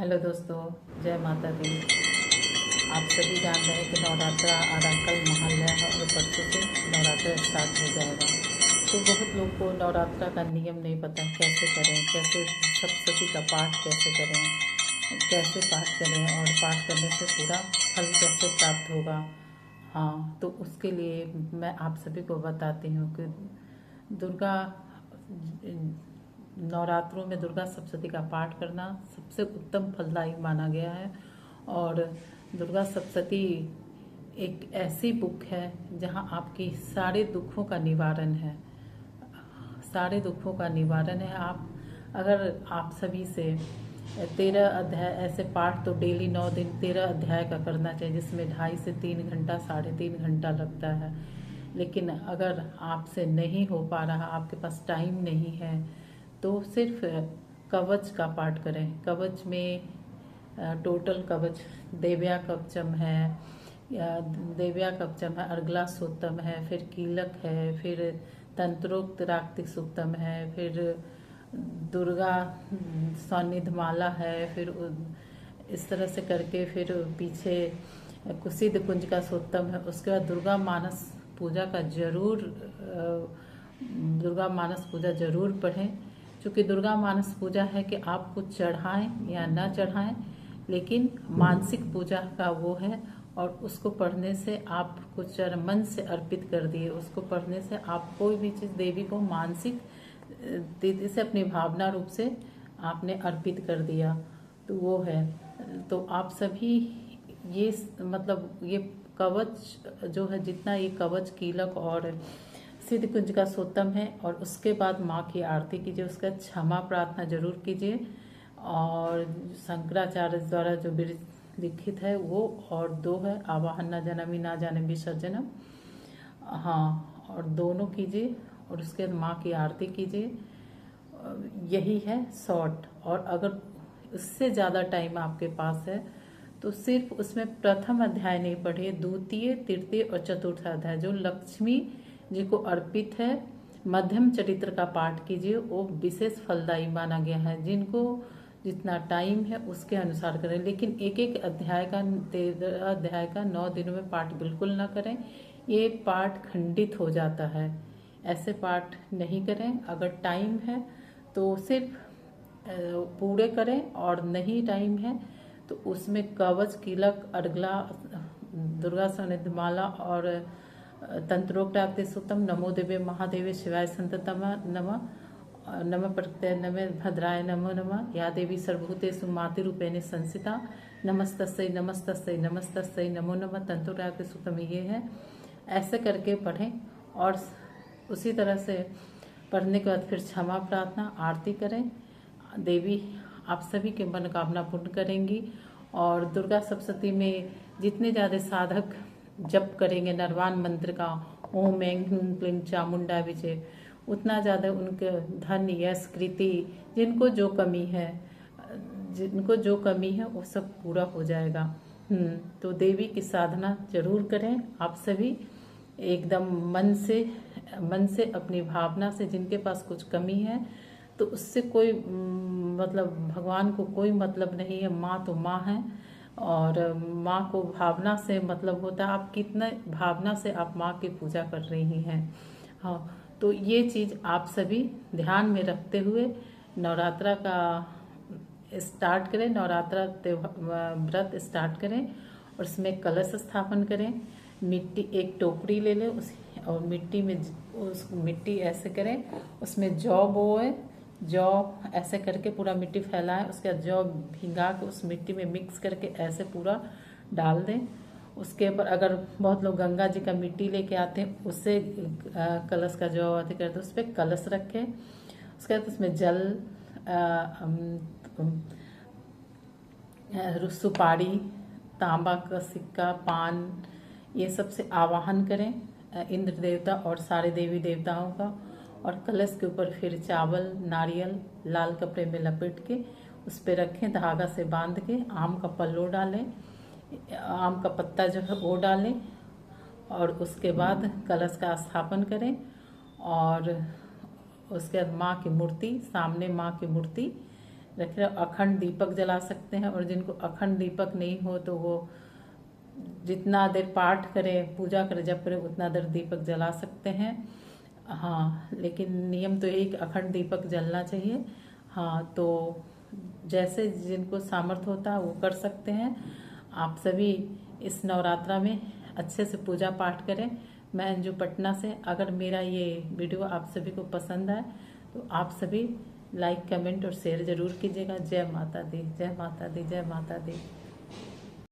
Hello दोस्तों, जय माता दी। आप सभी जान रहे हैं कि नवरात्रा आ रहा, कल महालया है और परसों से नवरात्रा स्टार्ट हो जाएगा। तो बहुत लोग को नवरात्रा का नियम नहीं पता, कैसे करें, कैसे सप्तशती का पाठ कैसे करें, कैसे पाठ करें और पाठ करने से पूरा फल कैसे प्राप्त होगा। हाँ, तो उसके लिए मैं आप सभी को बताती हूँ कि दुर्गा नवरात्रों में दुर्गा सप्तशती का पाठ करना सबसे उत्तम फलदायी माना गया है। और दुर्गा सप्तशती एक ऐसी बुक है जहाँ आपकी सारे दुखों का निवारण है, सारे दुखों का निवारण है। आप अगर आप सभी से 13 अध्याय ऐसे पाठ तो डेली 9 दिन 13 अध्याय का करना चाहिए, जिसमें 2.5 से 3 घंटा 3.5 घंटा लगता है। लेकिन अगर आपसे नहीं हो पा रहा, आपके पास टाइम नहीं है, तो सिर्फ कवच का पाठ करें। कवच में टोटल कवच देव्या कवचम है, देव्या कवचम है, अर्गला सूक्तम है, फिर कीलक है, फिर तंत्रोक्त राक्ति सूक्तम है, फिर दुर्गा सौनिधमाला है, फिर इस तरह से करके फिर पीछे कुसिद कुंज का सूक्तम है। उसके बाद दुर्गा मानस पूजा का जरूर दुर्गा मानस पूजा जरूर पढ़ें। क्योंकि दुर्गा मानस पूजा है कि आप कुछ चढ़ाएं या ना चढ़ाएं, लेकिन मानसिक पूजा का वो है। और उसको पढ़ने से आप कुछ मन से अर्पित कर दिए। उसको पढ़ने से आप कोई भी चीज़ देवी को मानसिक दीदी से अपनी भावना रूप से आपने अर्पित कर दिया, तो वो है। तो आप सभी ये मतलब ये कवच जो है, जितना ये कवच कीलक और सिद्ध कुंज का सोतम है, और उसके बाद माँ की आरती कीजिए। उसका क्षमा प्रार्थना जरूर कीजिए। और शंकराचार्य द्वारा जो लिखित है वो, और 2 है आवाहन न जनमी ना जाने विसर्जनम। हाँ, और दोनों कीजिए और उसके बाद माँ की आरती कीजिए। यही है शॉर्ट। और अगर उससे ज़्यादा टाइम आपके पास है तो सिर्फ उसमें प्रथम अध्याय नहीं पढ़िए, द्वितीय तृतीय और चतुर्थ अध्याय जो लक्ष्मी जी को अर्पित है, मध्यम चरित्र का पाठ कीजिए। वो विशेष फलदायी माना गया है। जिनको जितना टाइम है उसके अनुसार करें, लेकिन एक एक अध्याय का 13 अध्याय का 9 दिनों में पाठ बिल्कुल ना करें। ये पाठ खंडित हो जाता है, ऐसे पाठ नहीं करें। अगर टाइम है तो सिर्फ पूरे करें, और नहीं टाइम है तो उसमें कवच कीलक अर्गला दुर्गा सनिधमाला और तंत्रोक्ताक्ति सूतम, नमो देवे महादेवे शिवाय संततम नमः, नमः प्रत्यय नमः भद्राय नमो नमः, या देवी सर्वभूतेषु मातृरूपेण संसिता, नमस्तस्यै नमस्तस्यै नमस्तस्यै नमो नमः, तंत्रोक्ताक्ति सूतम ये है। ऐसे करके पढ़ें। और उसी तरह से पढ़ने के बाद फिर क्षमा प्रार्थना आरती करें। देवी आप सभी के मनोकामना पूर्ण करेंगी। और दुर्गा सप्तशती में जितने ज़्यादा साधक जप करेंगे नरवान मंत्र का, ओम ऐं ह्लूं क्लीं चामुंडा विजय, उतना ज़्यादा उनके धन यश कृति, जिनको जो कमी है, जिनको जो कमी है वो सब पूरा हो जाएगा। तो देवी की साधना जरूर करें आप सभी, एकदम मन से अपनी भावना से। जिनके पास कुछ कमी है तो उससे कोई मतलब भगवान को कोई मतलब नहीं है। माँ तो माँ है, और माँ को भावना से मतलब होता है। आप कितना भावना से आप माँ की पूजा कर रही हैं। हाँ, तो ये चीज़ आप सभी ध्यान में रखते हुए नवरात्रा का स्टार्ट करें, नवरात्रा व्रत स्टार्ट करें। और उसमें कलश स्थापन करें। मिट्टी एक टोकरी ले लें, उस और मिट्टी में उस मिट्टी ऐसे करें, उसमें जौ बोए, जौ ऐसे करके पूरा मिट्टी फैलाएं। उसके बाद जौ भिंगा के उस मिट्टी में मिक्स करके ऐसे पूरा डाल दें। उसके ऊपर अगर बहुत लोग गंगा जी का मिट्टी लेके आते हैं, उससे कलश का जौ आते करते उस पर कलश रखें। उसके बाद उसमें जल, सुपारी, तांबा का सिक्का, पान, ये सब से आवाहन करें इंद्र देवता और सारे देवी देवताओं का। और कलश के ऊपर फिर चावल नारियल लाल कपड़े में लपेट के उस पर रखें, धागा से बांध के आम का पल्लो डालें, आम का पत्ता जो है वो डालें। और उसके बाद कलश का स्थापन करें। और उसके बाद माँ की मूर्ति, सामने माँ की मूर्ति रखे अखंड दीपक जला सकते हैं। और जिनको अखंड दीपक नहीं हो तो वो जितना देर पाठ करें, पूजा करें, जप करें, उतना देर दीपक जला सकते हैं। हाँ, लेकिन नियम तो एक अखंड दीपक जलना चाहिए। हाँ, तो जैसे जिनको सामर्थ्य होता है वो कर सकते हैं। आप सभी इस नवरात्रा में अच्छे से पूजा पाठ करें। मैं अंजू पटना से। अगर मेरा ये वीडियो आप सभी को पसंद आए तो आप सभी लाइक, कमेंट और शेयर जरूर कीजिएगा। जय माता दी, जय माता दी, जय माता दी।